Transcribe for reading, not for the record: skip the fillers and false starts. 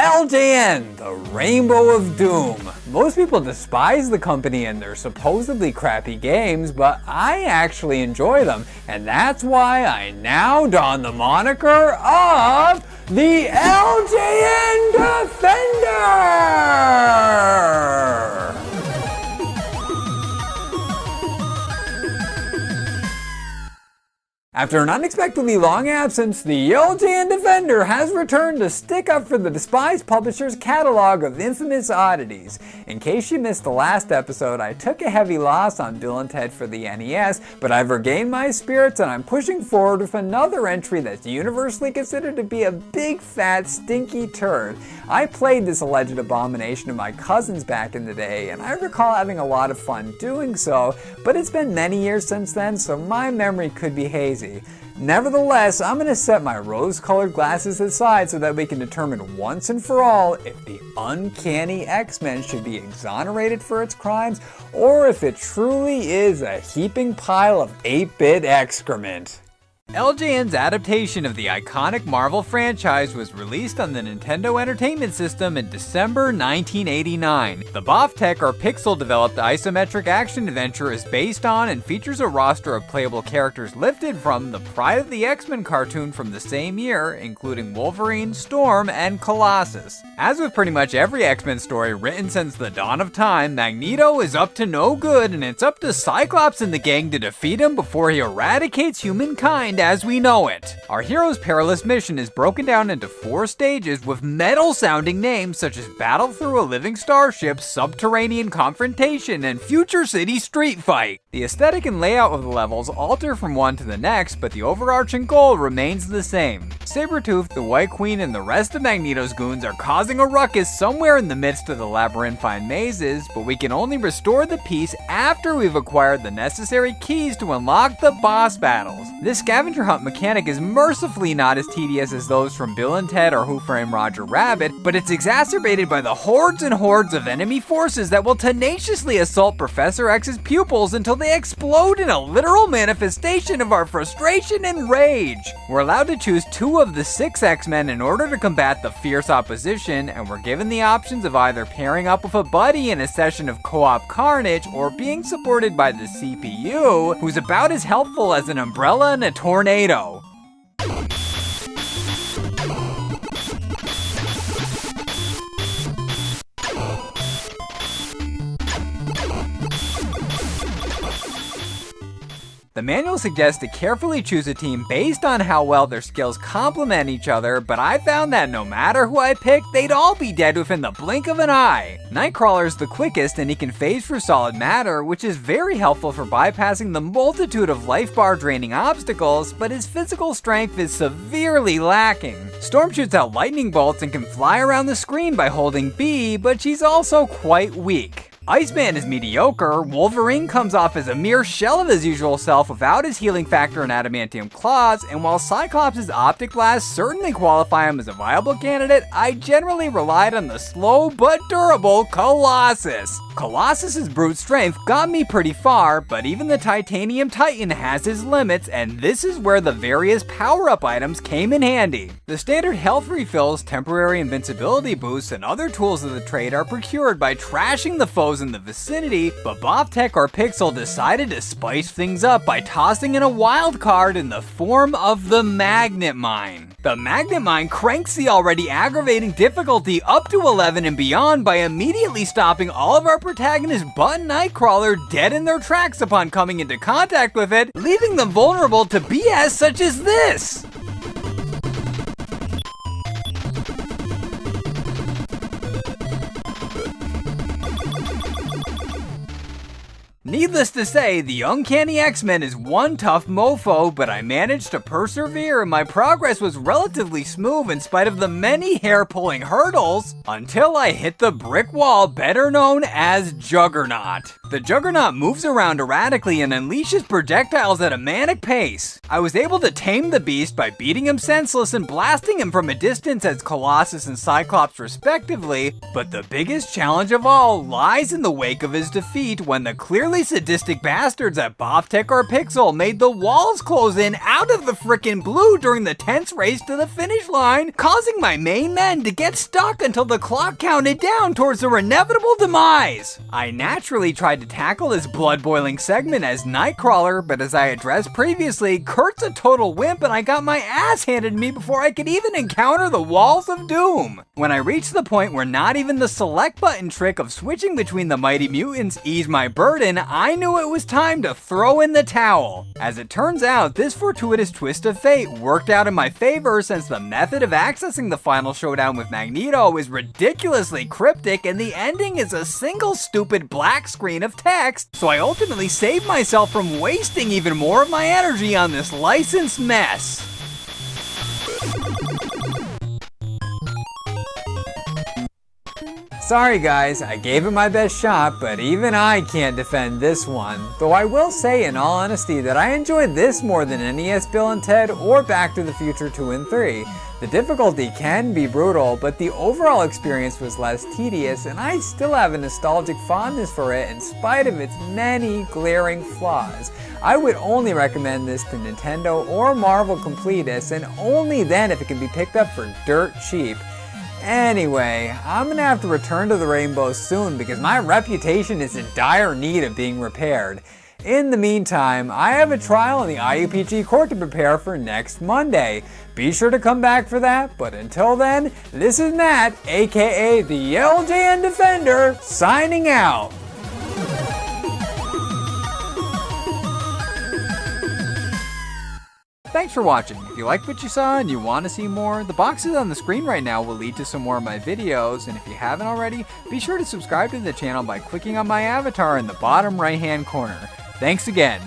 LJN, the Rainbow of Doom. Most people despise the company and their supposedly crappy games, but I actually enjoy them, and that's why I now don the moniker of the LJN Defender! After an unexpectedly long absence, the LJN Defender has returned to stick up for the despised publisher's catalog of infamous oddities. In case you missed the last episode, I took a heavy loss on Bill and Ted for the NES, but I've regained my spirits and I'm pushing forward with another entry that's universally considered to be a big fat stinky turd. I played this alleged abomination of my cousins back in the day, and I recall having a lot of fun doing so, but it's been many years since then, so my memory could be hazy. Nevertheless, I'm going to set my rose-colored glasses aside so that we can determine once and for all if the Uncanny X-Men should be exonerated for its crimes, or if it truly is a heaping pile of 8-bit excrement. LJN's adaptation of the iconic Marvel franchise was released on the Nintendo Entertainment System in December 1989. The BOF-Tech or pixel-developed isometric action adventure is based on and features a roster of playable characters lifted from the Pride of the X-Men cartoon from the same year, including Wolverine, Storm, and Colossus. As with pretty much every X-Men story written since the dawn of time, Magneto is up to no good, and it's up to Cyclops and the gang to defeat him before he eradicates humankind as we know it. Our hero's perilous mission is broken down into 4 stages with metal-sounding names such as Battle Through a Living Starship, Subterranean Confrontation, and Future City Street Fight. The aesthetic and layout of the levels alter from one to the next, but the overarching goal remains the same. Sabretooth, the White Queen, and the rest of Magneto's goons are causing a ruckus somewhere in the midst of the labyrinthine mazes, but we can only restore the peace after we've acquired the necessary keys to unlock the boss battles. This scavenger hunt mechanic is mercifully not as tedious as those from Bill and Ted or Who Framed Roger Rabbit, but it's exacerbated by the hordes and hordes of enemy forces that will tenaciously assault Professor X's pupils until they explode in a literal manifestation of our frustration and rage. We're allowed to choose 2 of the 6 X-Men in order to combat the fierce opposition, and we're given the options of either pairing up with a buddy in a session of co-op carnage or being supported by the CPU, who's about as helpful as an umbrella in a tornado. The manual suggests to carefully choose a team based on how well their skills complement each other, but I found that no matter who I picked, they'd all be dead within the blink of an eye. Nightcrawler's the quickest and he can phase through solid matter, which is very helpful for bypassing the multitude of life bar draining obstacles, but his physical strength is severely lacking. Storm shoots out lightning bolts and can fly around the screen by holding B, but she's also quite weak. Iceman is mediocre, Wolverine comes off as a mere shell of his usual self without his healing factor and adamantium claws, and while Cyclops' optic blasts certainly qualify him as a viable candidate, I generally relied on the slow but durable Colossus. Colossus's brute strength got me pretty far, but even the Titanium Titan has his limits, and this is where the various power-up items came in handy. The standard health refills, temporary invincibility boosts, and other tools of the trade are procured by trashing the foes in the vicinity, but BOF-Tech or Pixel decided to spice things up by tossing in a wild card in the form of the Magnet Mine. The Magnet Mine cranks the already aggravating difficulty up to 11 and beyond by immediately stopping all of our protagonists but Nightcrawler dead in their tracks upon coming into contact with it, leaving them vulnerable to BS such as this. Needless to say, the Uncanny X-Men is one tough mofo, but I managed to persevere and my progress was relatively smooth in spite of the many hair-pulling hurdles, until I hit the brick wall better known as Juggernaut. The Juggernaut moves around erratically and unleashes projectiles at a manic pace. I was able to tame the beast by beating him senseless and blasting him from a distance as Colossus and Cyclops respectively, but the biggest challenge of all lies in the wake of his defeat when the clearly sadistic bastards at BoffTech or Pixel made the walls close in out of the frickin' blue during the tense race to the finish line, causing my main men to get stuck until the clock counted down towards their inevitable demise. I naturally tried to tackle this blood-boiling segment as Nightcrawler, but as I addressed previously, Kurt's a total wimp and I got my ass handed to me before I could even encounter the walls of doom. When I reached the point where not even the select button trick of switching between the Mighty Mutants eased my burden, I knew it was time to throw in the towel. As it turns out, this fortuitous twist of fate worked out in my favor since the method of accessing the final showdown with Magneto is ridiculously cryptic and the ending is a single stupid black screen of text, so I ultimately saved myself from wasting even more of my energy on this licensed mess. Sorry guys, I gave it my best shot, but even I can't defend this one. Though I will say in all honesty that I enjoyed this more than NES Bill and Ted or Back to the Future 2 and 3. The difficulty can be brutal, but the overall experience was less tedious, and I still have a nostalgic fondness for it in spite of its many glaring flaws. I would only recommend this to Nintendo or Marvel completists, and only then if it can be picked up for dirt cheap. Anyway, I'm gonna have to return to the Rainbow soon because my reputation is in dire need of being repaired. In the meantime, I have a trial in the IUPG court to prepare for next Monday. Be sure to come back for that, but until then, this is Matt, aka the LJN Defender, signing out. Thanks for watching. If you liked what you saw and you want to see more, the boxes on the screen right now will lead to some more of my videos, and if you haven't already, be sure to subscribe to the channel by clicking on my avatar in the bottom right hand corner. Thanks again.